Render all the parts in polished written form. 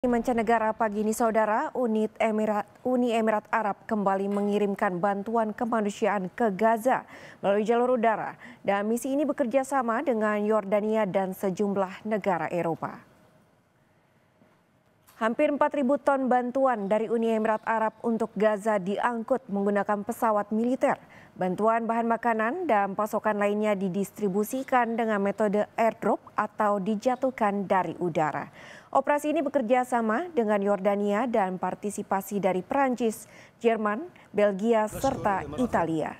Mancanegara pagi ini saudara, Uni Emirat Arab kembali mengirimkan bantuan kemanusiaan ke Gaza melalui jalur udara dan misi ini bekerja sama dengan Yordania dan sejumlah negara Eropa. Hampir 4.000 ton bantuan dari Uni Emirat Arab untuk Gaza diangkut menggunakan pesawat militer. Bantuan bahan makanan dan pasokan lainnya didistribusikan dengan metode airdrop atau dijatuhkan dari udara. Operasi ini bekerja sama dengan Yordania dan partisipasi dari Perancis, Jerman, Belgia, serta Italia.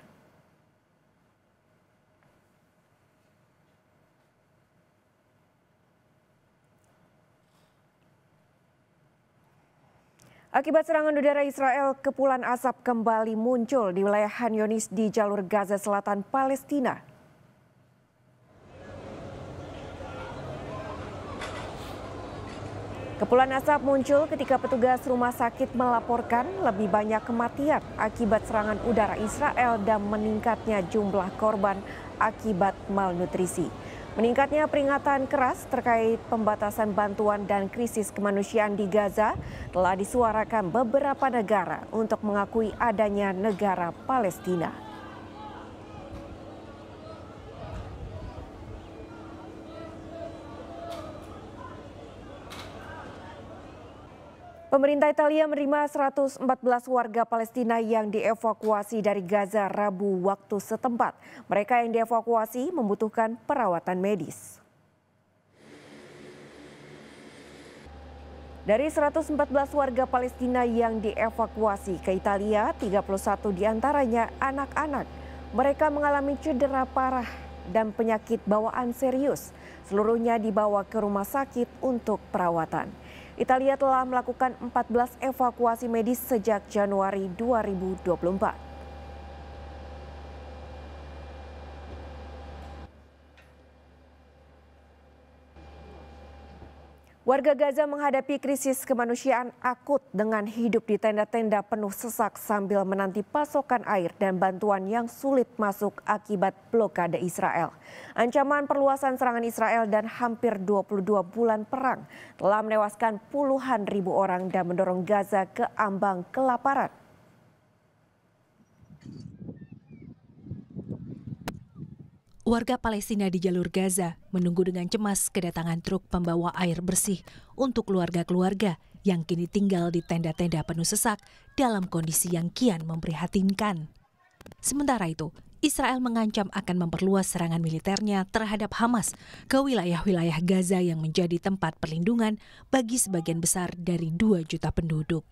Akibat serangan udara Israel, kepulan asap kembali muncul di wilayah Khan Younis di jalur Gaza Selatan, Palestina. Kepulan asap muncul ketika petugas rumah sakit melaporkan lebih banyak kematian akibat serangan udara Israel dan meningkatnya jumlah korban akibat malnutrisi. Meningkatnya peringatan keras terkait pembatasan bantuan dan krisis kemanusiaan di Gaza telah disuarakan beberapa negara untuk mengakui adanya negara Palestina. Pemerintah Italia menerima 114 warga Palestina yang dievakuasi dari Gaza Rabu waktu setempat. Mereka yang dievakuasi membutuhkan perawatan medis. Dari 114 warga Palestina yang dievakuasi ke Italia, 31 diantaranya anak-anak. Mereka mengalami cedera parah dan penyakit bawaan serius. Seluruhnya dibawa ke rumah sakit untuk perawatan. Italia telah melakukan 14 evakuasi medis sejak Januari 2024. Warga Gaza menghadapi krisis kemanusiaan akut dengan hidup di tenda-tenda penuh sesak sambil menanti pasokan air dan bantuan yang sulit masuk akibat blokade Israel. Ancaman perluasan serangan Israel dan hampir 22 bulan perang telah menewaskan puluhan ribu orang dan mendorong Gaza ke ambang kelaparan. Warga Palestina di jalur Gaza menunggu dengan cemas kedatangan truk pembawa air bersih untuk keluarga-keluarga yang kini tinggal di tenda-tenda penuh sesak dalam kondisi yang kian memprihatinkan. Sementara itu, Israel mengancam akan memperluas serangan militernya terhadap Hamas ke wilayah-wilayah Gaza yang menjadi tempat perlindungan bagi sebagian besar dari 2 juta penduduk.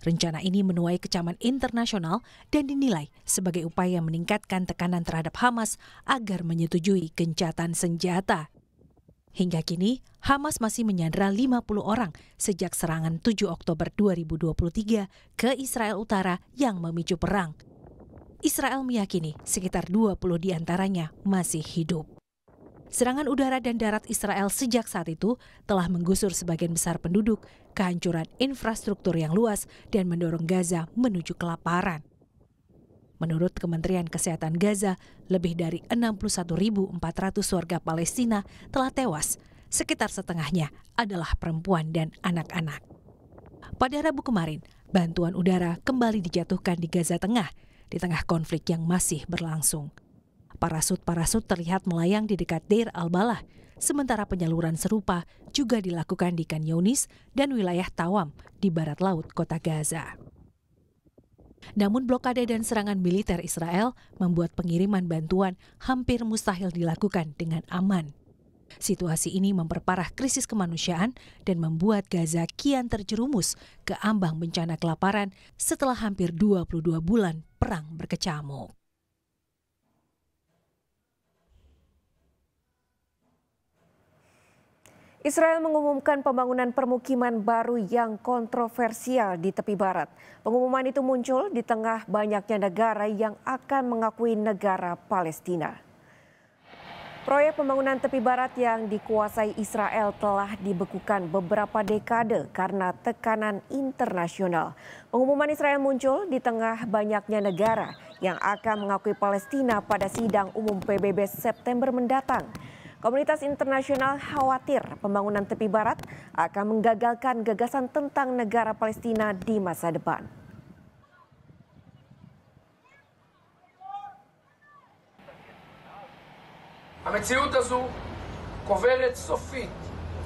Rencana ini menuai kecaman internasional dan dinilai sebagai upaya meningkatkan tekanan terhadap Hamas agar menyetujui gencatan senjata. Hingga kini, Hamas masih menyandera 50 orang sejak serangan 7 Oktober 2023 ke Israel Utara yang memicu perang. Israel meyakini sekitar 20 diantaranya masih hidup. Serangan udara dan darat Israel sejak saat itu telah menggusur sebagian besar penduduk, kehancuran infrastruktur yang luas, dan mendorong Gaza menuju kelaparan. Menurut Kementerian Kesehatan Gaza, lebih dari 61.400 warga Palestina telah tewas, sekitar setengahnya adalah perempuan dan anak-anak. Pada Rabu kemarin, bantuan udara kembali dijatuhkan di Gaza Tengah, di tengah konflik yang masih berlangsung. Parasut-parasut terlihat melayang di dekat Deir al-Balah, sementara penyaluran serupa juga dilakukan di Khan Younis dan wilayah Tawam di barat laut kota Gaza. Namun blokade dan serangan militer Israel membuat pengiriman bantuan hampir mustahil dilakukan dengan aman. Situasi ini memperparah krisis kemanusiaan dan membuat Gaza kian terjerumus ke ambang bencana kelaparan setelah hampir 22 bulan perang berkecamuk. Israel mengumumkan pembangunan permukiman baru yang kontroversial di tepi barat. Pengumuman itu muncul di tengah banyaknya negara yang akan mengakui negara Palestina. Proyek pembangunan tepi barat yang dikuasai Israel telah dibekukan beberapa dekade karena tekanan internasional. Pengumuman Israel muncul di tengah banyaknya negara yang akan mengakui Palestina pada sidang umum PBB September mendatang. Komunitas internasional khawatir pembangunan tepi barat akan menggagalkan gagasan tentang negara Palestina di masa depan. המציאות הזו קוברת סופית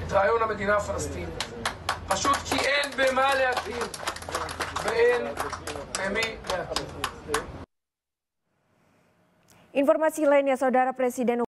את רעיון המדינה הפלסטינית. פשוט כי אין במה להכיר ואין במי להכיר. Informasi lainnya, Saudara Presiden